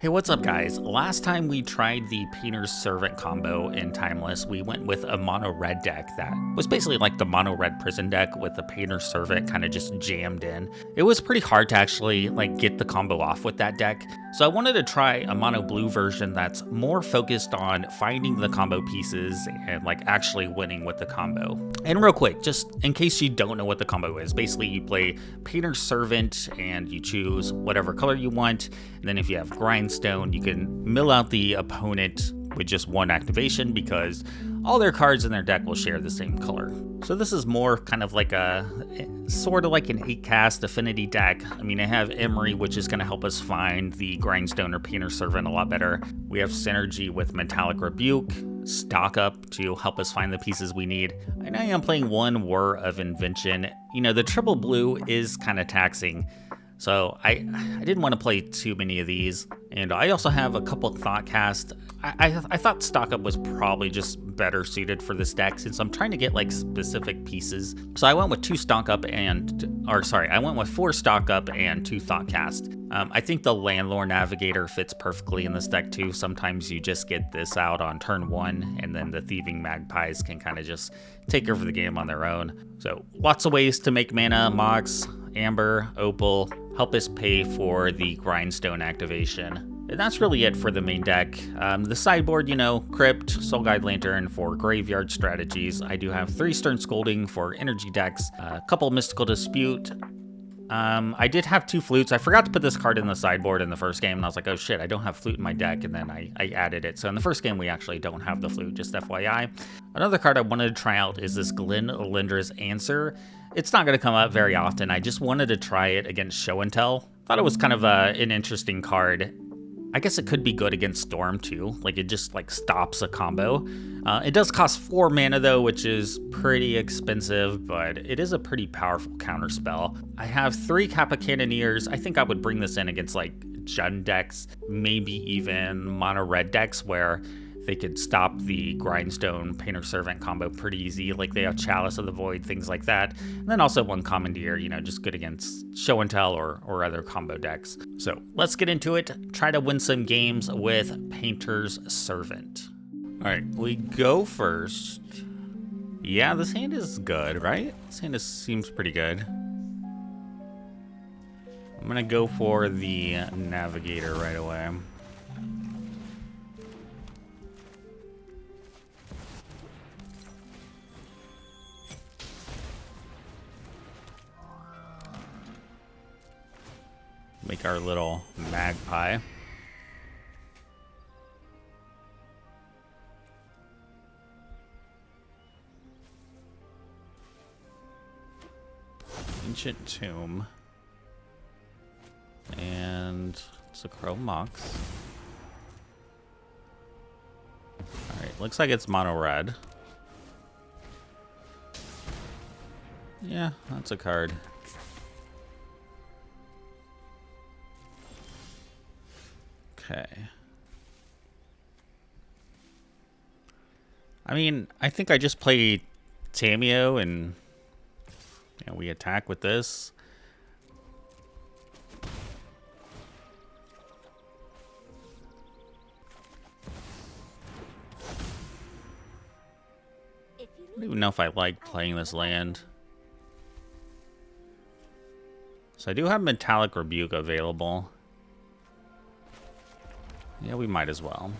Hey, what's up guys? Last time we tried the Painter's Servant combo in Timeless, we went with a mono red deck that was basically like the mono red prison deck with the Painter's Servant kind of just jammed in. It was pretty hard to actually get the combo off with that deck. So I wanted to try a mono blue version that's more focused on finding the combo pieces and actually winning with the combo. And real quick, just in case you don't know what the combo is, basically you play Painter's Servant and you choose whatever color you want. And then if you have Grindstone, you can mill out the opponent with just one activation because all their cards in their deck will share the same color. So this is more kind of like a sort of like an 8-cast affinity deck. I mean, I have Emery, which is going to help us find the Grindstone or Painter's Servant a lot better. We have synergy with Metallic Rebuke, Stock Up to help us find the pieces we need. And I am playing one Whir of Invention. You know, the triple blue is kind of taxing. So I didn't want to play too many of these. And I also have a couple Thoughtcast. I thought Stock Up was probably just better suited for this deck since I'm trying to get specific pieces. So I went with 4 Stock Up and 2 Thoughtcast. I think the Landlord Navigator fits perfectly in this deck too. Sometimes you just get this out on turn 1 and then the Thieving Magpies can kind of just take over the game on their own. So lots of ways to make mana: Mox, Amber, Opal, help us pay for the Grindstone activation. And that's really it for the main deck. The sideboard, Crypt, Soul Guide Lantern for graveyard strategies. I do have 3 Stern Scolding for energy decks, a couple Mystical Dispute. I did have 2 Flutes. I forgot to put this card in the sideboard in the first game, and I was like, oh shit, I don't have Flute in my deck, and then I added it. So in the first game, we actually don't have the Flute, just FYI. Another card I wanted to try out is this Glenn Lindra's Answer. It's not going to come up very often. I just wanted to try it against Show and Tell. Thought it was kind of an interesting card. I guess it could be good against Storm too. It just stops a combo. It does cost 4 mana though, which is pretty expensive, but it is a pretty powerful counterspell. I have 3 Kappa Cannoneers. I think I would bring this in against Jund decks, maybe even mono red decks where they could stop the Grindstone Painter's Servant combo pretty easy. They have Chalice of the Void, things like that. And then also 1 Commandeer, just good against Show and Tell or other combo decks. So let's get into it. Try to win some games with Painter's Servant. All right, we go first. Yeah, this hand is good, right? This hand seems pretty good. I'm gonna go for the Navigator right away. Make our little magpie. Ancient Tomb. And it's a Crow Mox. Alright, looks like it's mono red. Yeah, that's a card. Okay. I mean, I think I just play Tamiyo and we attack with this. I don't even know if I like playing this land. So I do have Metallic Rebuke available. Yeah, we might as well.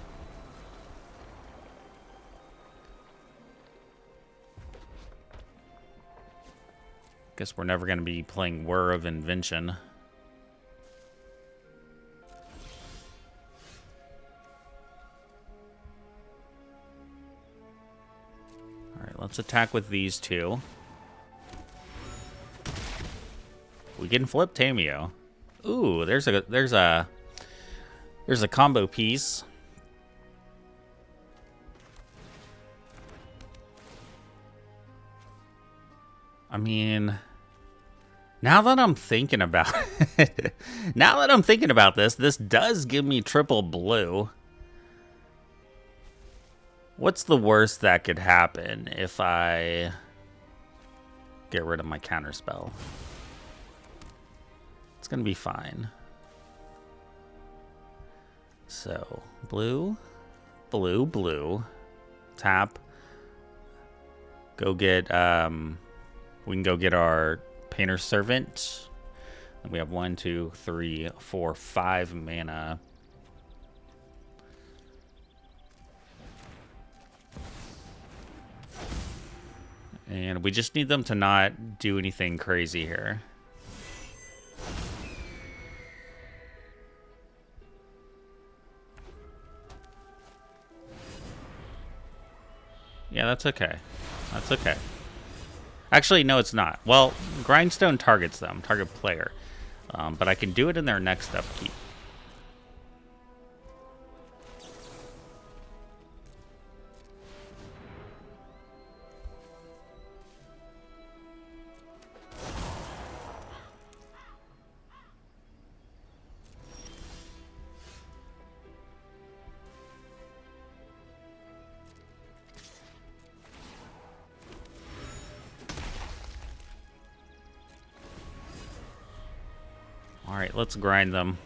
Guess we're never going to be playing Whir of Invention. Alright, let's attack with these 2. We can flip Tamiyo. Ooh, there's a combo piece. I mean, now that I'm thinking about it, this does give me triple blue. What's the worst that could happen if I get rid of my counterspell? It's gonna be fine. So, blue, blue, blue. Tap. Go get, we can go get our Painter Servant. We have 1, 2, 3, 4, 5 mana. And we just need them to not do anything crazy here. Yeah, that's okay. That's okay. Actually, no, it's not. Well, Grindstone targets them, target player. But I can do it in their next upkeep. All right, let's grind them.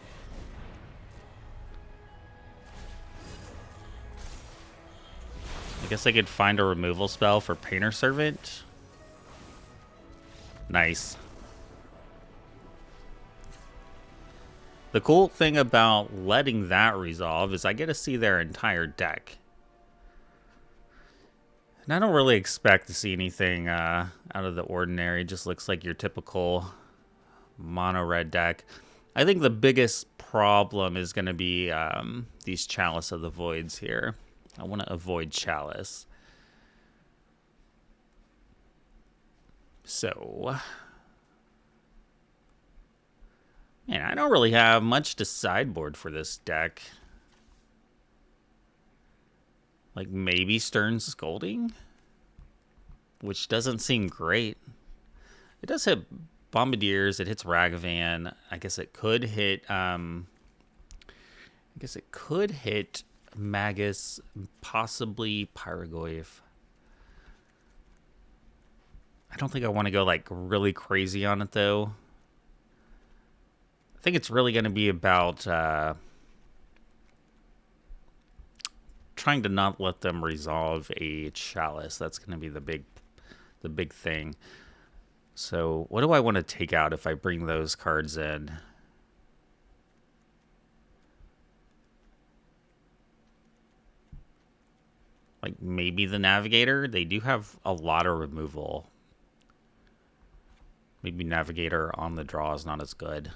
I guess I could find a removal spell for Painter Servant. Nice. The cool thing about letting that resolve is I get to see their entire deck. And I don't really expect to see anything out of the ordinary. It just looks like your typical mono red deck. I think the biggest problem is going to be these Chalice of the Voids here. I want to avoid Chalice. So, man, I don't really have much to sideboard for this deck. Like maybe Stern Scolding, which doesn't seem great. It does hit Bombardiers, it hits Ragavan. I guess it could hit Magus, possibly Pyrogoyf. I don't think I want to go like really crazy on it though. I think it's really going to be about trying to not let them resolve a Chalice. That's going to be the big thing. So what do I want to take out if I bring those cards in? Like maybe the Navigator. They do have a lot of removal. Maybe Navigator on the draw is not as good.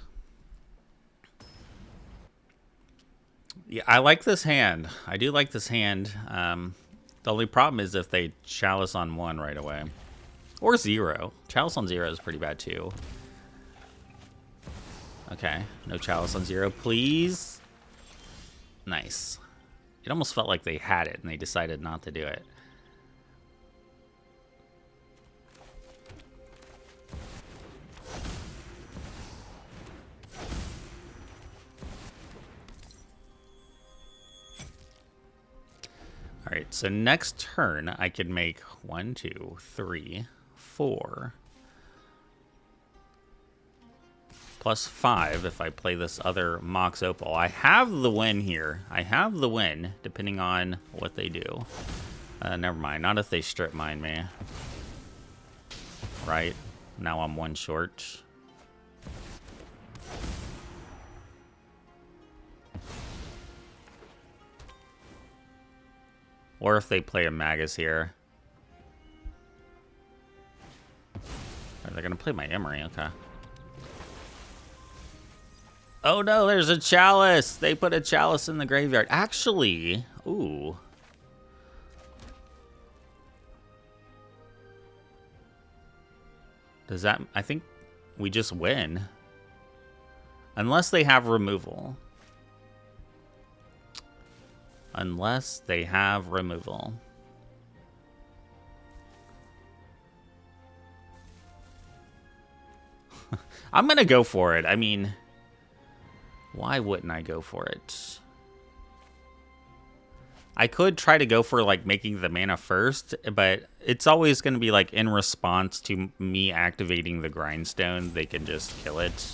Yeah, I like this hand. I do like this hand. The only problem is if they Chalice on 1 right away. Or 0. Chalice on 0 is pretty bad too. Okay, no Chalice on 0, please. Nice. It almost felt like they had it and they decided not to do it. All right, so next turn I can make 1, 2, 3, 4. Plus 5 if I play this other Mox Opal. I have the win here. I have the win, depending on what they do. Never mind, not if they strip mine me. Right, now I'm 1 short. Or if they play a Magus here. They're going to play my Emery, okay. Oh no, there's a Chalice! They put a Chalice in the graveyard. Actually, ooh. Does that, I think we just win. Unless they have removal. Unless they have removal. I'm gonna go for it. I mean, why wouldn't I go for it? I could try to go for like making the mana first, but it's always going to be like in response to me activating the Grindstone, they can just kill it.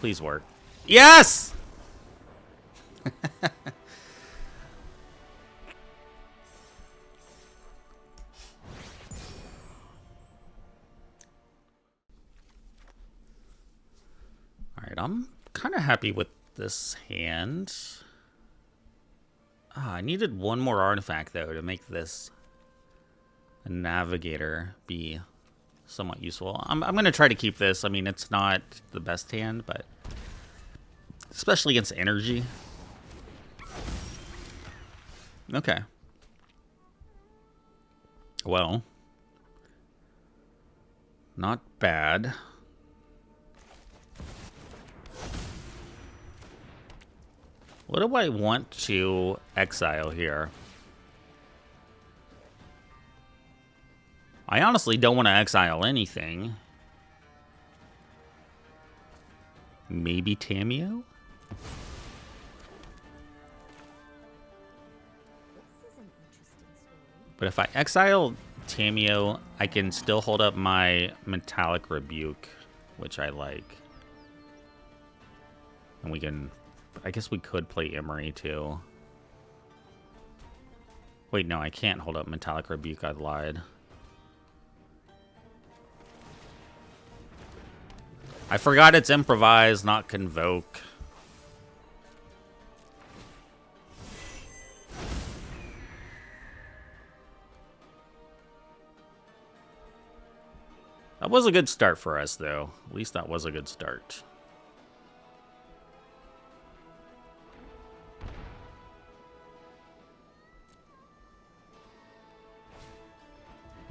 Please work. Yes! Alright, I'm kind of happy with this hand. I needed one more artifact, though, to make this navigator be somewhat useful. I'm going to try to keep this. I mean, it's not the best hand, but especially against energy. Okay. Well, not bad. What do I want to exile here? I honestly don't want to exile anything. Maybe Tamiyo? But if I exile Tamiyo, I can still hold up my Metallic Rebuke, which I like. And we can... I guess we could play Emery, too. Wait, no, I can't hold up Metallic Rebuke. I lied. I forgot it's Improvise, not Convoke. That was a good start for us, though. At least that was a good start.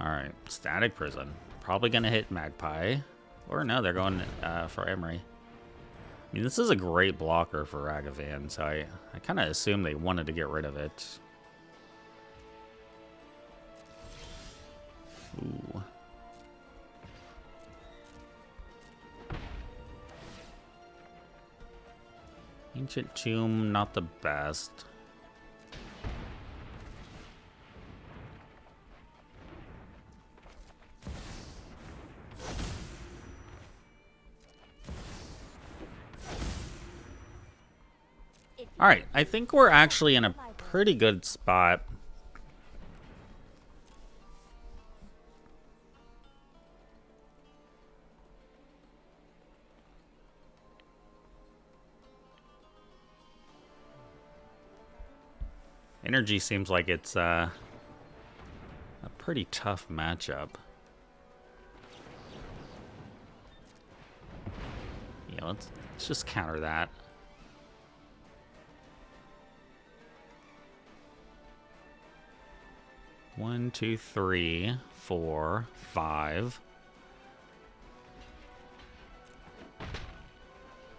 Alright, Static Prison. Probably going to hit Magpie. Or no, they're going for Emery. I mean, this is a great blocker for Ragavan, so I kind of assumed they wanted to get rid of it. Ooh. Ancient Tomb, not the best. Alright, I think we're actually in a pretty good spot. Energy seems like it's a pretty tough matchup. Yeah, let's just counter that. One, two, three, 4, 5.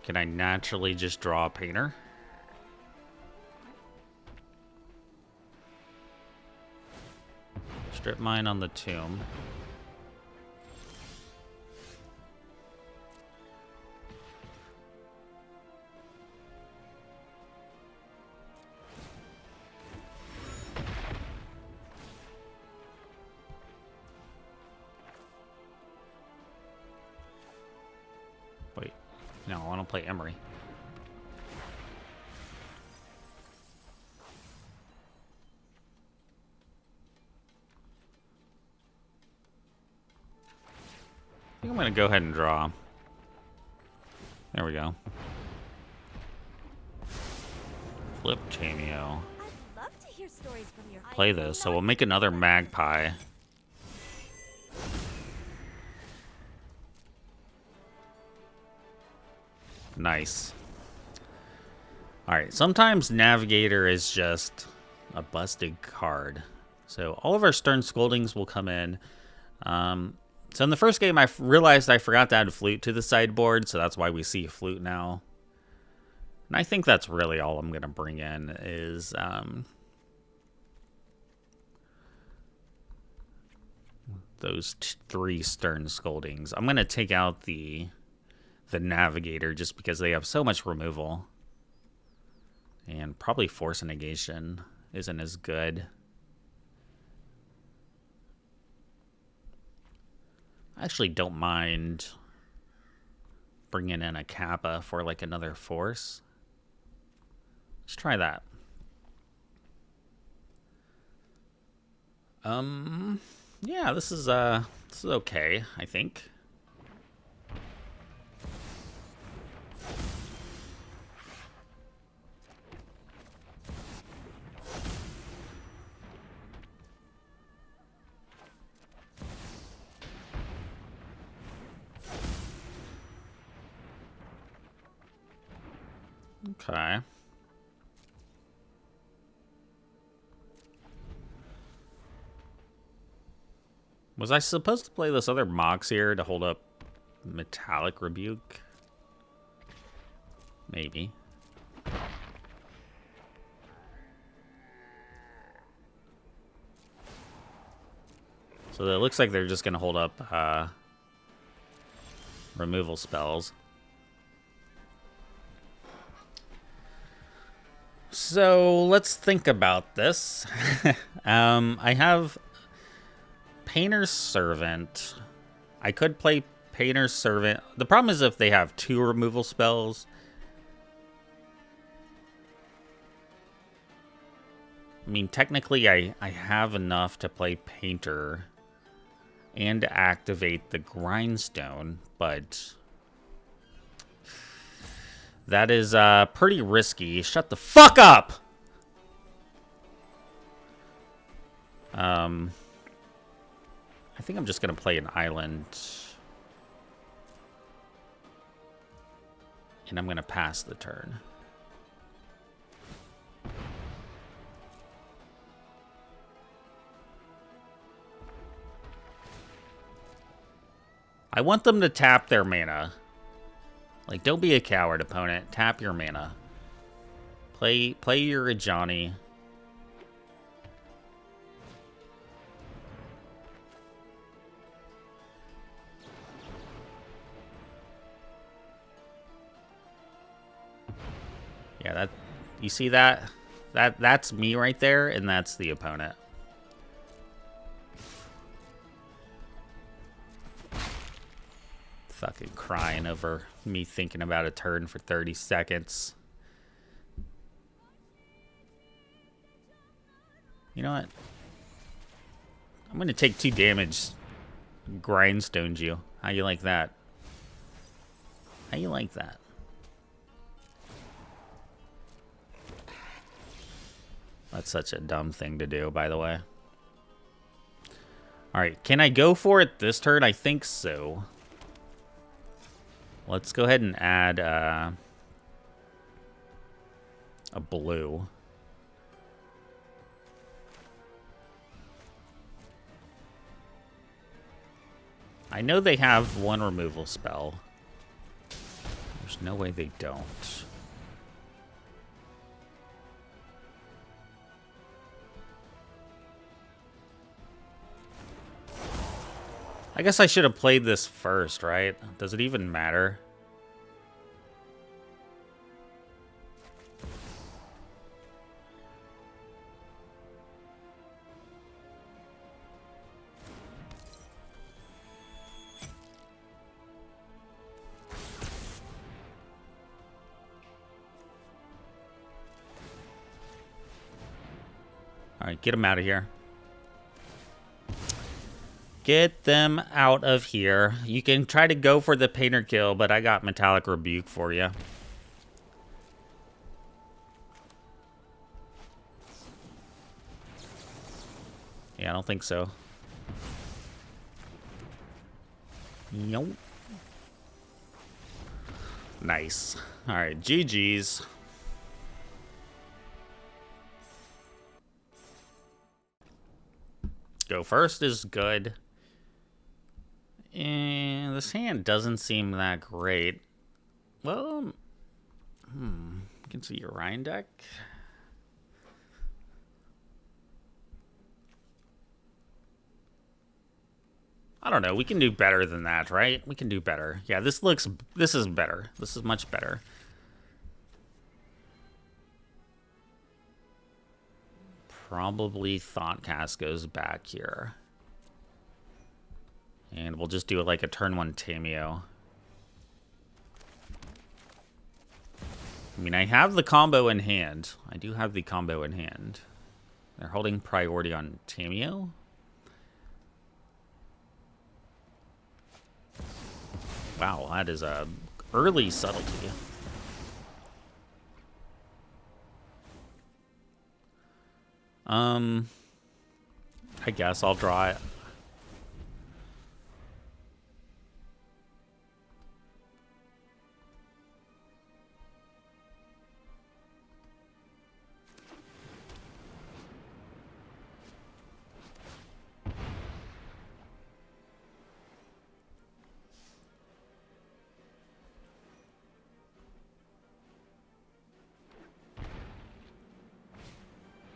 Can I naturally just draw a painter? Strip mine on the tomb. Wait, no, I want to play Emery. I think I'm going to go ahead and draw. There we go. Flip Tamiyo. Play this, so we'll make another Magpie. Nice. Alright, sometimes Navigator is just a busted card. So all of our Stern Scoldings will come in. So in the first game, I realized I forgot to add Flute to the sideboard, so that's why we see Flute now. And I think that's really all I'm going to bring in is... those 3 Stern Scoldings. I'm going to take out the Navigator just because they have so much removal. And probably Force a Negation isn't as good. I actually don't mind bringing in a Kappa for like another force. Let's try that. Yeah, this is okay, I think. Okay. Was I supposed to play this other Mox here to hold up Metallic Rebuke? Maybe. So it looks like they're just going to hold up removal spells. So let's think about this. I have Painter's Servant. I could play Painter's Servant. The problem is if they have 2 removal spells. I mean, technically I have enough to play Painter and to activate the Grindstone, but that is pretty risky. Shut the fuck up! I think I'm just going to play an island. And I'm going to pass the turn. I want them to tap their mana. Like, don't be a coward, opponent. Tap your mana. Play your Ajani. Yeah, that, you see that? That's me right there, and that's the opponent. Fucking crying over me thinking about a turn for 30 seconds. You know what? I'm gonna take 2 damage. Grindstones you. How you like that? How you like that? That's such a dumb thing to do, by the way. Alright, can I go for it this turn? I think so. Let's go ahead and add a blue. I know they have 1 removal spell. There's no way they don't. I guess I should have played this first, right? Does it even matter? All right, get them out of here. Get them out of here. You can try to go for the Painter kill, but I got Metallic Rebuke for you. Yeah, I don't think so. Nope. Nice. All right, GG's. Go first is good. And this hand doesn't seem that great. Well, you can see your Rhine deck. I don't know. We can do better than that, right? We can do better. Yeah, this is better. This is much better. Probably Thoughtcast goes back here. And we'll just do it like a turn 1 Tameo. I mean, I have the combo in hand. I do have the combo in hand. They're holding priority on Tamio. Wow, that is a early subtlety. I guess I'll draw it.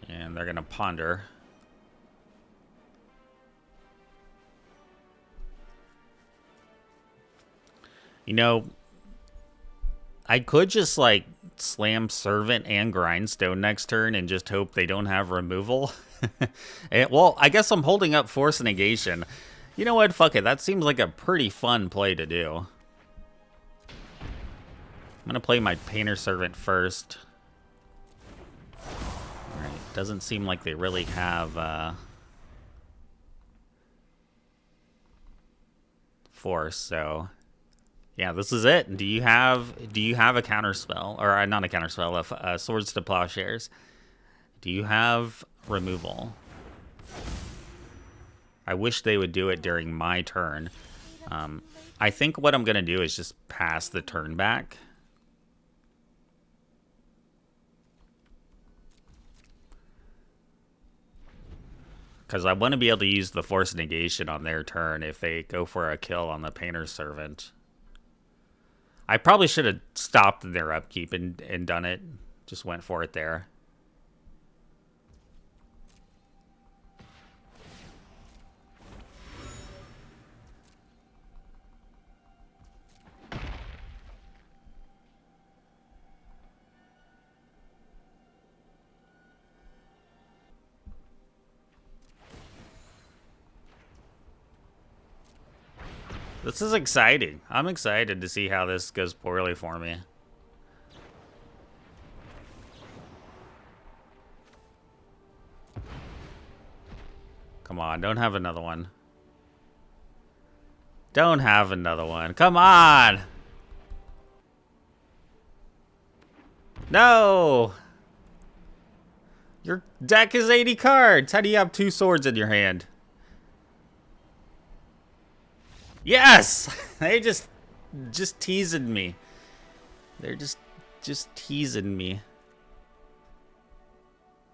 And they're gonna ponder. You know, I could just like slam Servant and Grindstone next turn and just hope they don't have removal. Well, I guess I'm holding up Force Negation. You know what? Fuck it. That seems like a pretty fun play to do. I'm gonna play my Painter Servant first. Alright, doesn't seem like they really have force, so yeah, this is it. Do you have a counter spell, or not a counter spell, Swords to Plowshares? Do you have removal? I wish they would do it during my turn. I think what I'm gonna do is just pass the turn back. Because I want to be able to use the Force Negation on their turn if they go for a kill on the Painter's Servant. I probably should have stopped their upkeep and done it. Just went for it there. This is exciting. I'm excited to see how this goes poorly for me. Come on, don't have another one. Don't have another one. Come on! No! Your deck is 80 cards. How do you have 2 swords in your hand? Yes! They just teasing me. They're just teasing me.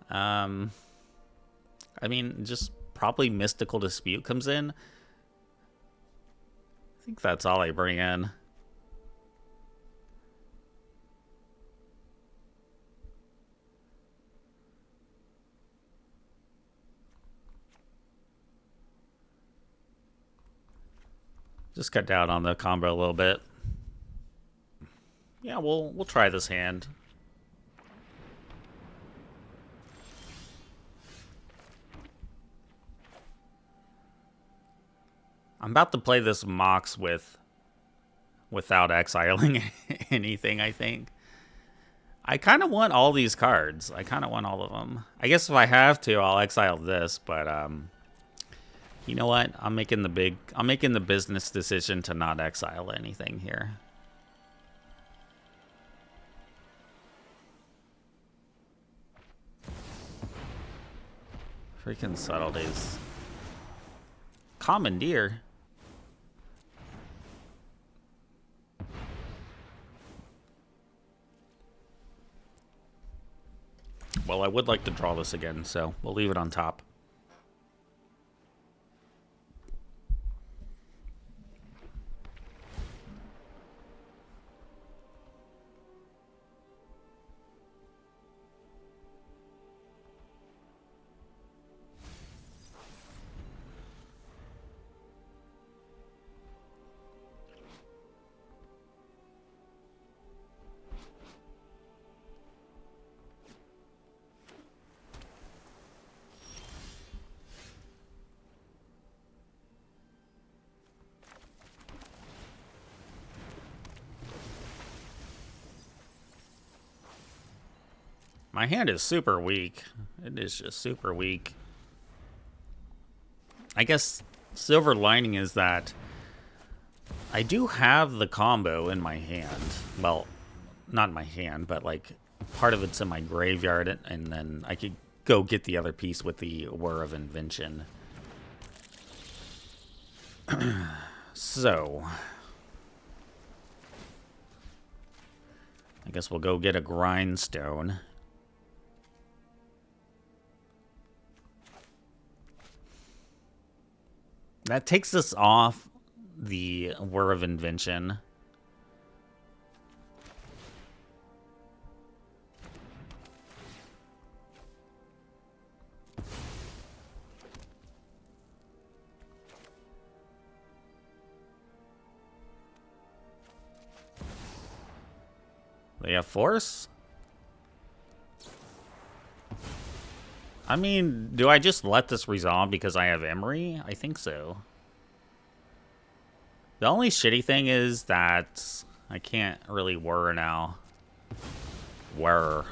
I mean, just probably Mystical Dispute comes in. I think that's all I bring in. Just cut down on the combo a little bit. Yeah, we'll try this hand. I'm about to play this Mox without exiling anything, I think. I kind of want all these cards. I kind of want all of them. I guess if I have to, I'll exile this, but you know what? I'm making the business decision to not exile anything here. Freaking subtleties. Commandeer. Well, I would like to draw this again, so we'll leave it on top. My hand is super weak. It is just super weak. I guess silver lining is that I do have the combo in my hand. Well, not in my hand, but like part of it's in my graveyard, and then I could go get the other piece with the Whir of Invention. So I guess we'll go get a grindstone. That takes us off the Whir of Invention. They have force? I mean, do I just let this resolve because I have Emery? I think so. The only shitty thing is that I can't really Whir now. Whir.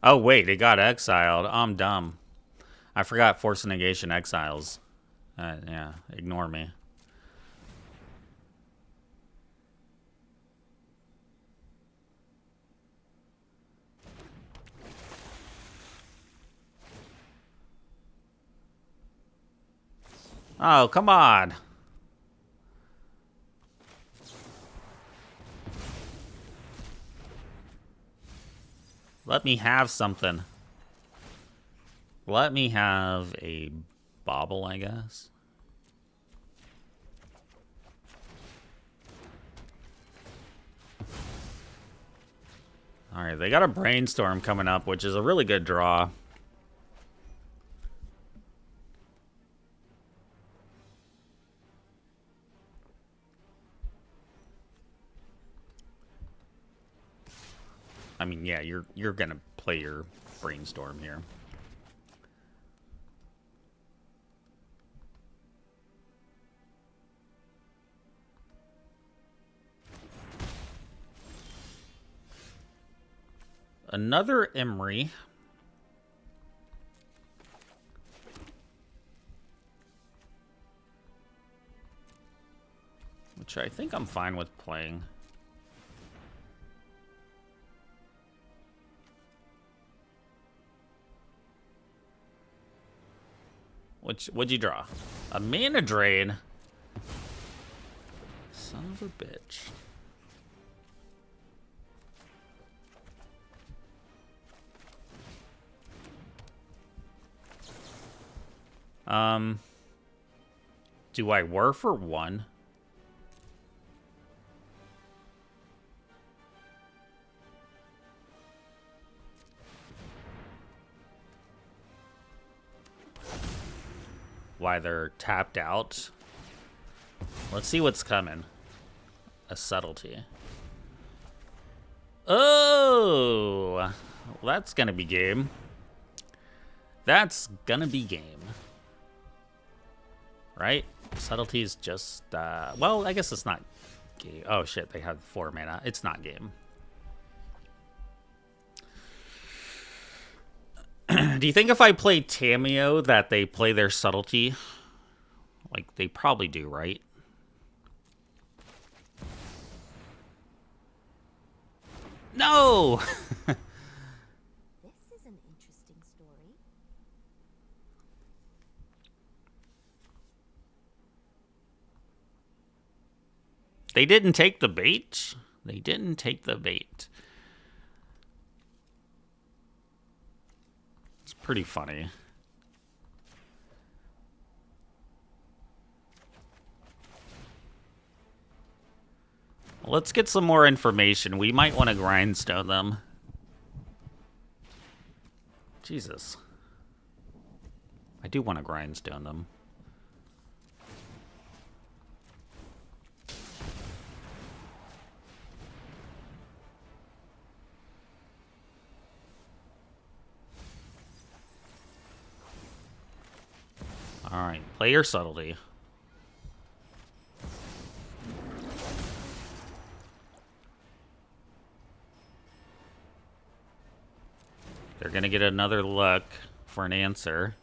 Oh, wait, it got exiled. I'm dumb. I forgot Force Negation exiles. Yeah, ignore me. Oh, come on. Let me have something. Let me have a bauble, I guess. Alright, they got a Brainstorm coming up, which is a really good draw. I mean, yeah, you're gonna play your Brainstorm here. Another Emery. Which I think I'm fine with playing. What'd you draw? A Mana Drain. Son of a bitch. Do I Whir for one? Why they're tapped out? Let's see what's coming. A Subtlety. Oh! Well, that's gonna be game. That's gonna be game. Right? Subtlety is just, well, I guess it's not game. Oh, shit, they have 4 mana. It's not game. Do you think if I play Tamiyo that they play their Subtlety? Like, they probably do, right? No! This is an interesting story. They didn't take the bait. They didn't take the bait. It's pretty funny. Let's get some more information. We might want to grindstone them. Jesus. I do want to grindstone them. Alright, play your subtlety. They're gonna get another look for an answer.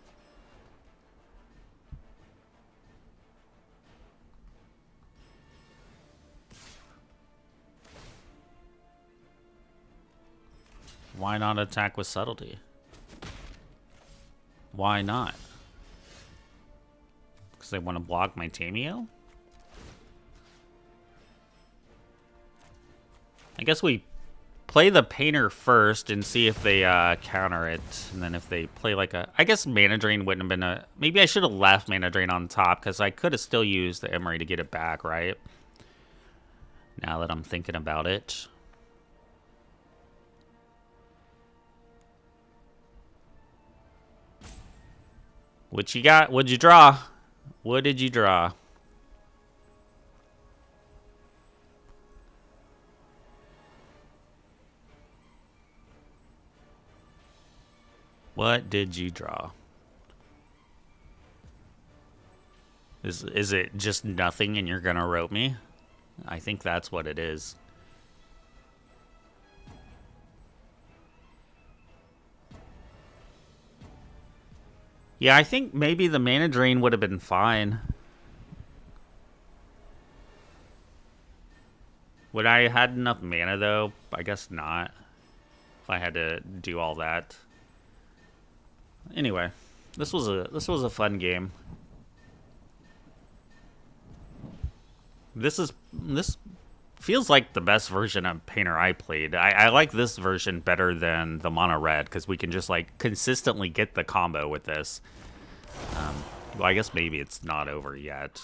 Why not attack with subtlety? Why not? Because they want to block my Tameo? I guess we play the Painter first and see if they counter it. And then if they play like a... I guess Mana Drain wouldn't have been a... Maybe I should have left Mana Drain on top because I could have still used the Emery to get it back, right? Now that I'm thinking about it. What you got? What'd you draw? What did you draw? What did you draw? Is it just nothing and you're gonna rope me? I think that's what it is. Yeah, I think maybe the Mana Drain would have been fine. Would I have had enough mana though? I guess not. If I had to do all that. Anyway, this was a fun game. This feels like the best version of Painter I played. I like this version better than the mono red because we can just like consistently get the combo with this. Well, I guess maybe it's not over yet.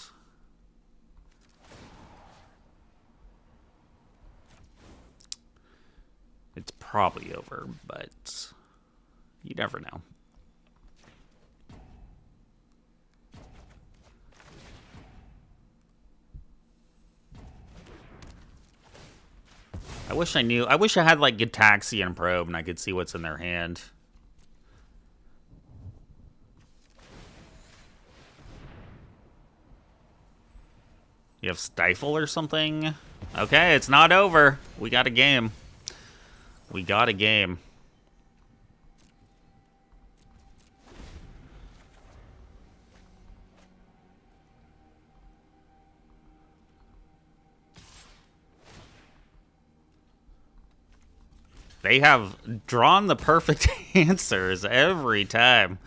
It's probably over, but you never know. I wish I knew. I wish I had like Gitaxi and Probe and I could see what's in their hand. You have Stifle or something? Okay, it's not over. We got a game. We got a game. They have drawn the perfect answers every time.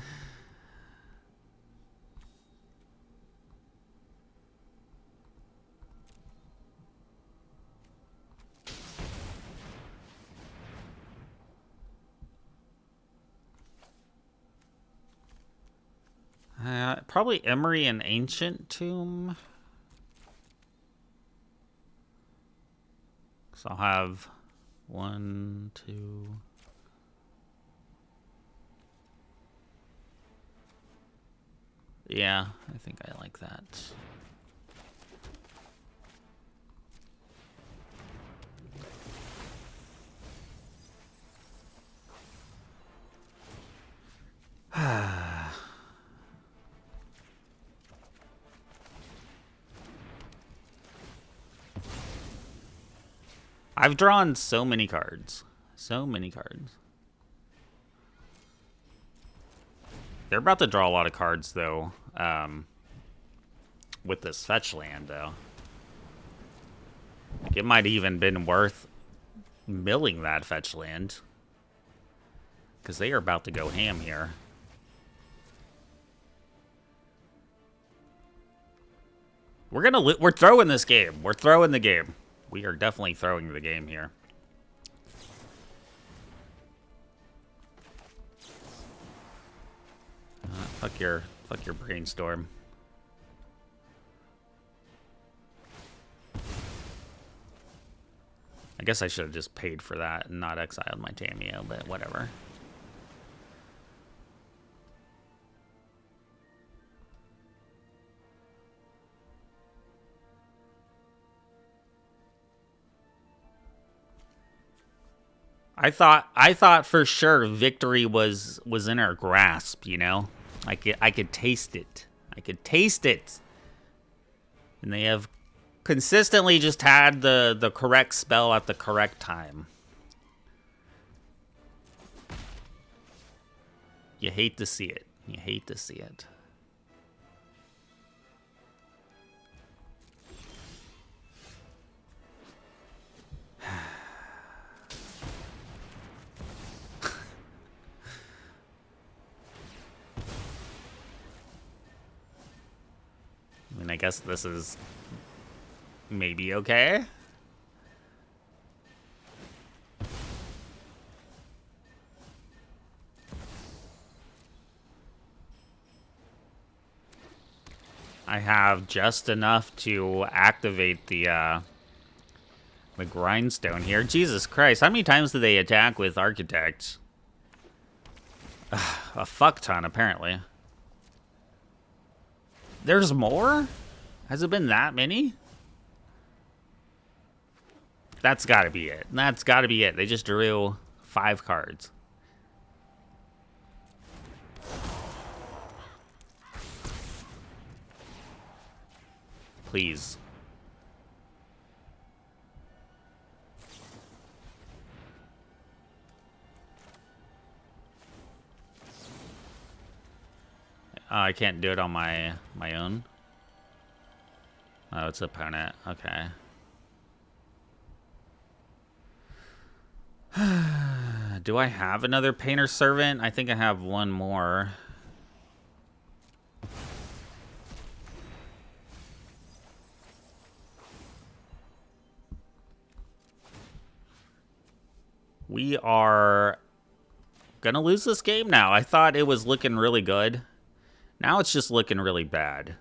Probably Emery and Ancient Tomb. So I'll have 1, 2. Yeah, I think I like that. I've drawn so many cards. So many cards. They're about to draw a lot of cards, though, with this fetch land, though. Like, it might even been worth milling that fetch land. Because they are about to go ham here. We're throwing this game. We're throwing the game. We are definitely throwing the game here. Fuck your brainstorm. I guess I should have just paid for that and not exiled my Tameo, but whatever. I thought for sure victory was in our grasp, you know? I could taste it. I could taste it. And they have consistently just had the correct spell at the correct time. You hate to see it. You hate to see it. I mean, I guess this is maybe okay. I have just enough to activate the grindstone here. Jesus Christ, how many times do they attack with architects? A fuck ton, apparently. There's more? Has it been that many? That's gotta be it. That's gotta be it. They just drew 5 cards. Please. I can't do it on my own. Oh, it's opponent. Okay. Do I have another Painter Servant? I think I have one more. We are gonna lose this game now. I thought it was looking really good. Now it's just looking really bad.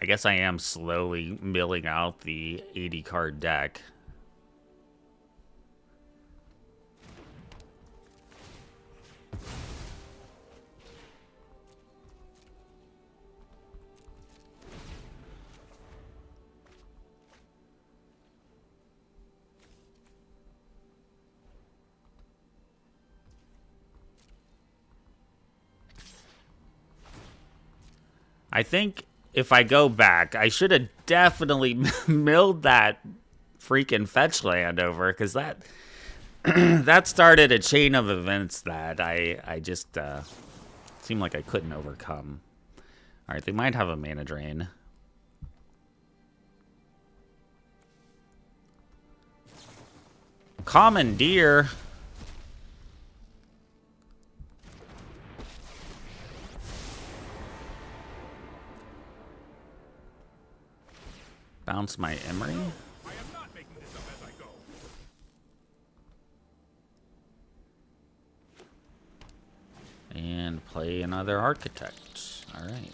I guess I am slowly milling out the 80 card deck. I think if I go back, I should have definitely milled that freaking fetch land over, because that that started a chain of events that I just seemed like I couldn't overcome. All right, they might have a mana drain. Commandeer. Bounce my Emery. I am not making this up as I go. And play another Architect. All right.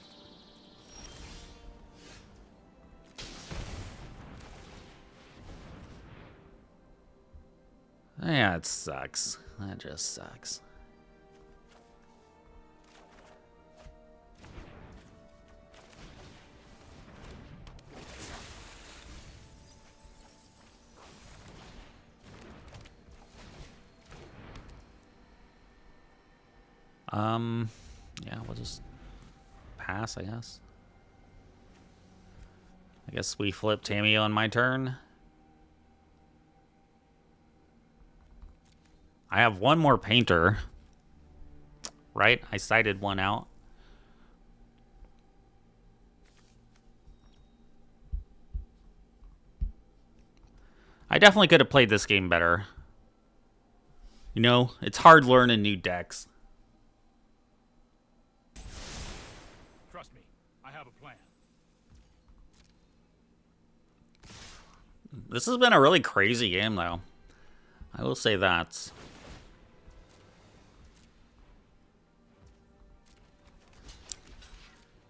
Yeah, it sucks. That just sucks. Yeah, we'll just pass, I guess. I guess we flip Tamio on my turn. I have one more painter. Right? I cited one out. I definitely could have played this game better. You know, it's hard learning new decks. Trust me, I have a plan. This has been a really crazy game, though. I will say that.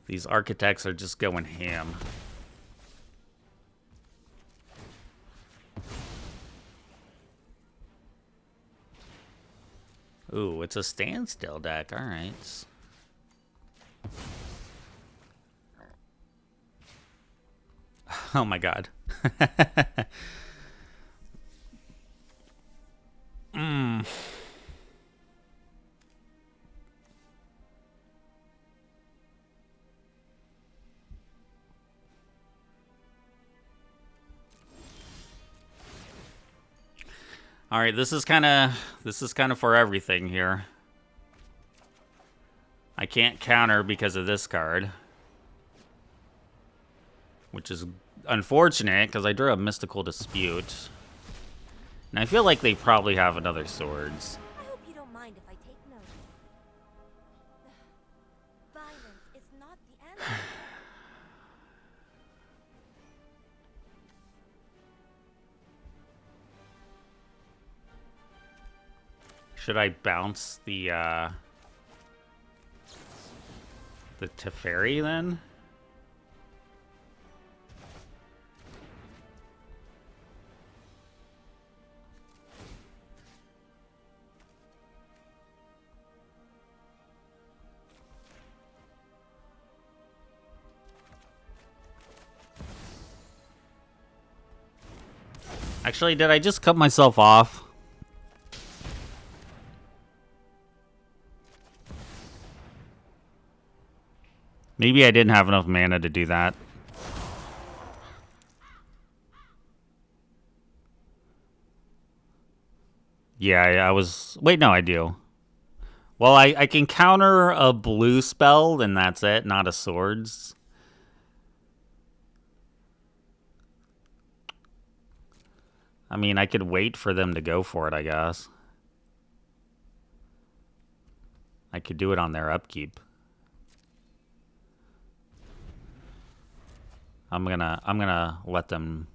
These architects are just going ham. Ooh, it's a standstill deck. All right. Oh my god. All right, this is kind of for everything here. I can't counter because of this card, which is unfortunate because I drew a Mystical Dispute. And I feel like they probably have another Swords. I hope you don't mind if I take notes. Violence is not the answer. Should I bounce the Teferi then? Actually, did I just cut myself off? Maybe I didn't have enough mana to do that. Yeah, I was... Wait, no, I do. Well, I can counter a blue spell, and that's it, not a swords. I mean, I could wait for them to go for it, I guess. I could do it on their upkeep. I'm gonna let them...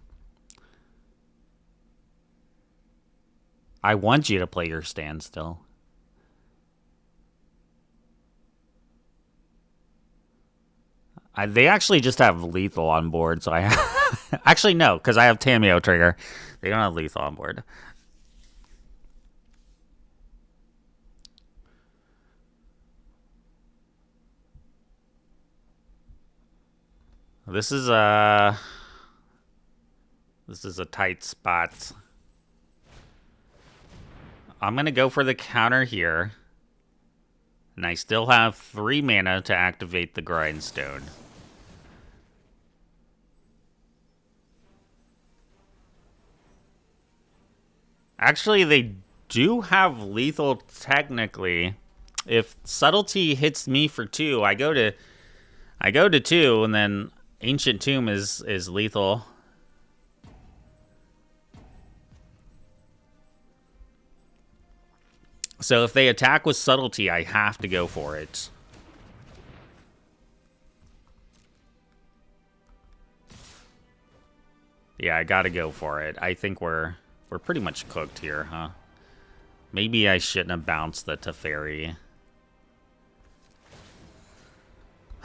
I want you to play your stand still. They actually just have lethal on board, so I have... Actually, no, because I have Tameo trigger. They don't have lethal on board. This is a tight spot. I'm gonna go for the counter here. And I still have 3 mana to activate the Grindstone. Actually, they do have lethal technically. If Subtlety hits me for 2, I go to 2, and then Ancient Tomb is lethal. So if they attack with Subtlety, I have to go for it. Yeah, I gotta go for it. I think we're pretty much cooked here, huh? Maybe I shouldn't have bounced the Teferi.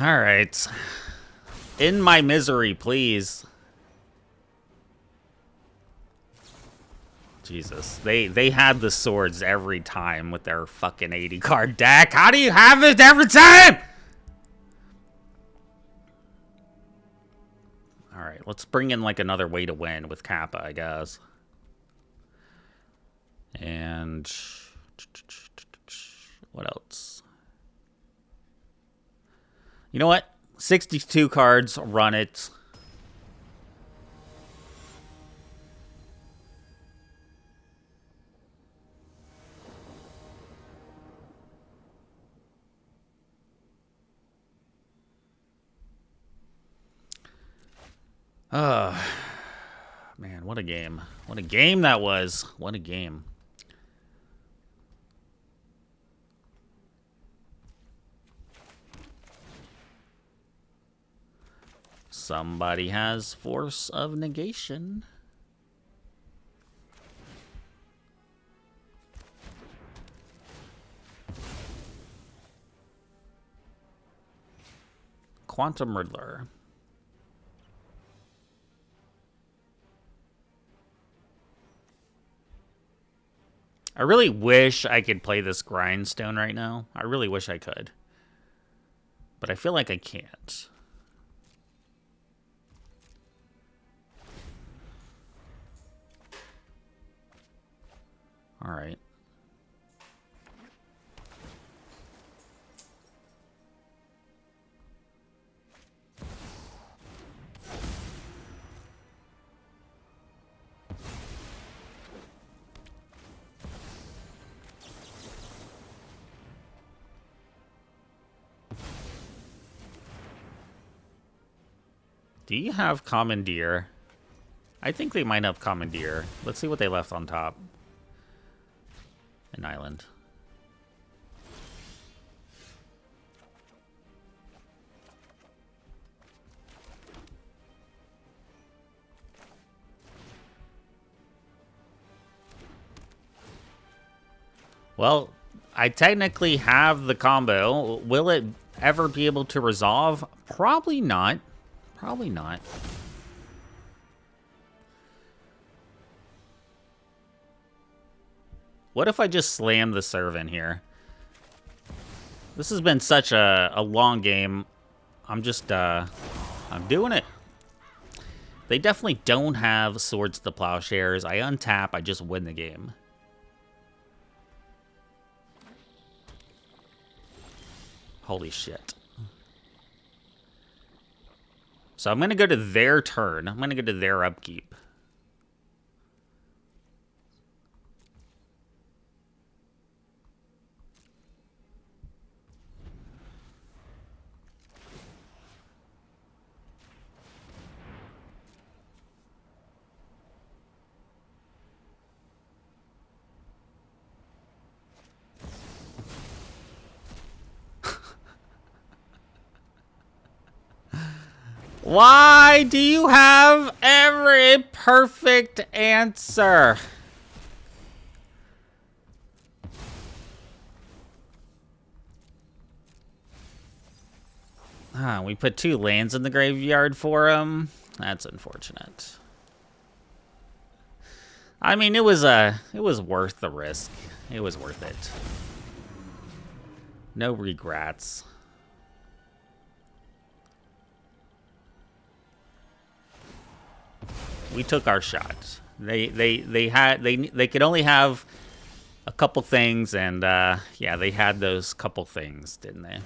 Alright. In my misery, please. Jesus. They had the swords every time with their fucking 80 card deck. How do you have it every time? Alright, let's bring in like another way to win with Kappa, I guess. And what else? You know what? 62 cards, run it. Man, what a game. What a game that was. What a game. Somebody has Force of Negation. Quantum Riddler. I really wish I could play this Grindstone right now. I really wish I could. But I feel like I can't. All right. Do you have Commandeer? I think they might have Commandeer. Let's see what they left on top. An island. Well, I technically have the combo. Will it ever be able to resolve? Probably not. Probably not. What if I just slam the servant here? This has been such a long game. I'm just, I'm doing it. They definitely don't have Swords to Plowshares. I untap, I just win the game. Holy shit. So I'm going to go to their turn. I'm going to go to their upkeep. Why do you have every perfect answer? We put 2 lands in the graveyard for him. That's unfortunate. I mean, it was worth the risk. It was worth it. No regrets. We took our shot. They could only have a couple things, and yeah, they had those couple things, didn't they?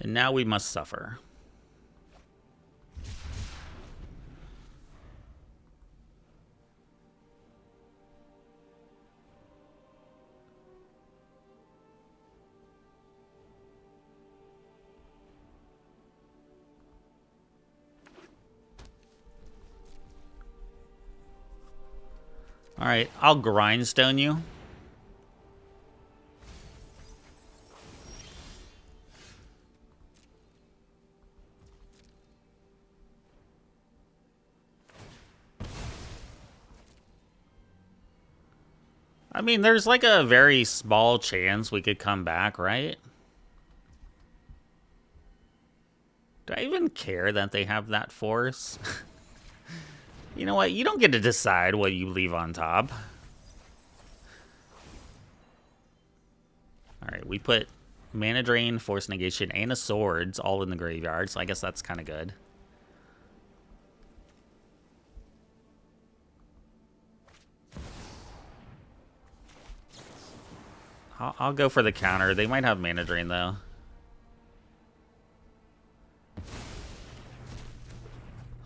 And now we must suffer. All right, I'll grindstone you. I mean, there's like a very small chance we could come back, right? Do I even care that they have that force? You know what? You don't get to decide what you leave on top. Alright, we put Mana Drain, Force Negation, and a Swords all in the graveyard, so I guess that's kind of good. I'll go for the counter. They might have Mana Drain, though.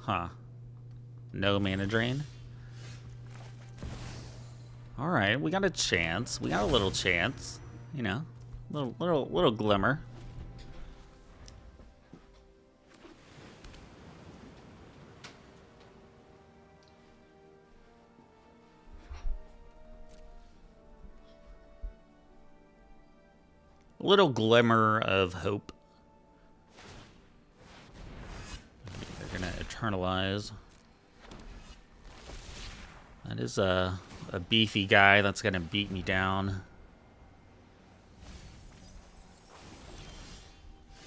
Huh. No Mana Drain. Alright, we got a chance. We got a little chance. You know, little glimmer. Little glimmer of hope. They're gonna eternalize. That is a beefy guy that's gonna beat me down.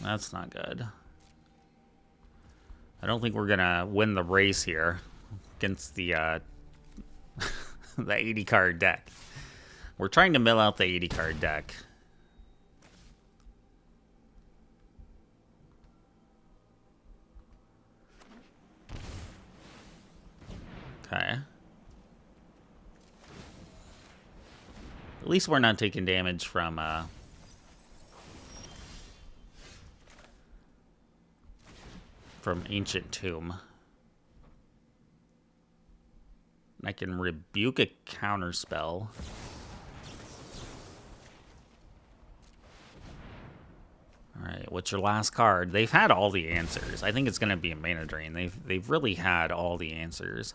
That's not good. I don't think we're gonna win the race here against the the 80 card deck. We're trying to mill out the 80 card deck. Okay. At least we're not taking damage from Ancient Tomb. I can rebuke a counter spell. Alright, what's your last card? They've had all the answers. I think it's going to be a mana drain. They've really had all the answers.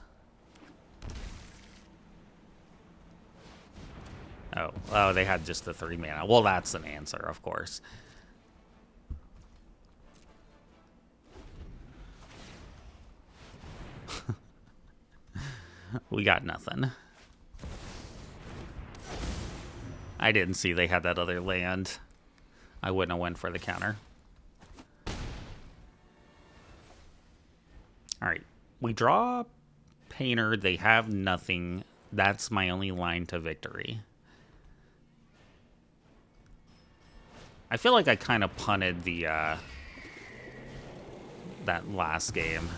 Oh, they had just the 3 mana. Well, that's an answer, of course. We got nothing. I didn't see they had that other land. I wouldn't have went for the counter. Alright, we draw Painter. They have nothing. That's my only line to victory. I feel like I kind of punted the that last game.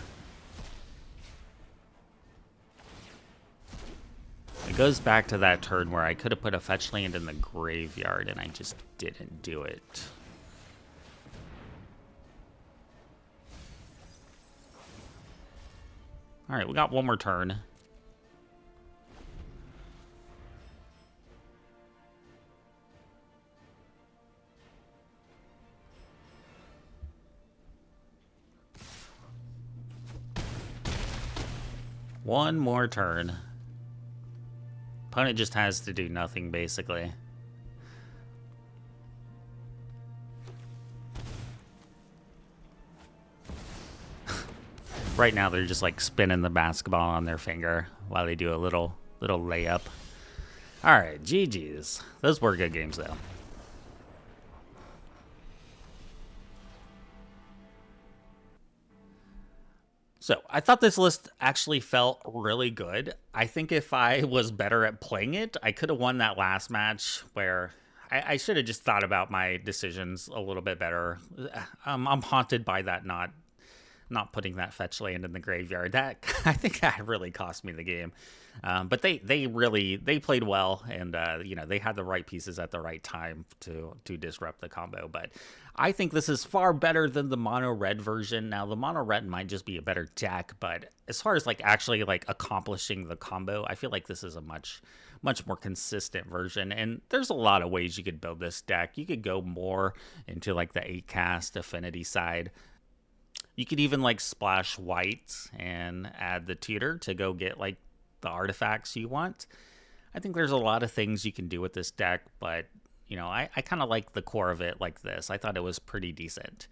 It goes back to that turn where I could have put a fetch land in the graveyard and I just didn't do it. Alright, we got one more turn. One more turn. Opponent just has to do nothing, basically. Right now, they're just like spinning the basketball on their finger while they do a little layup. All right, GG's. Those were good games, though. So I thought this list actually felt really good. I think if I was better at playing it, I could have won that last match where I should have just thought about my decisions a little bit better. I'm haunted by that not putting that fetch land in the graveyard. That I think that really cost me the game. But they played well, and you know, they had the right pieces at the right time to disrupt the combo. But I think this is far better than the mono red version. Now the mono red might just be a better deck, but as far as like actually like accomplishing the combo, I feel like this is a much more consistent version. And there's a lot of ways you could build this deck. You could go more into like the 8-cast affinity side. You could even like splash white and add the tutor to go get like the artifacts you want. I think there's a lot of things you can do with this deck, but you know, I kind of like the core of it like this. I thought it was pretty decent.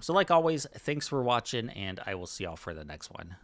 So like always, thanks for watching, and I will see y'all for the next one.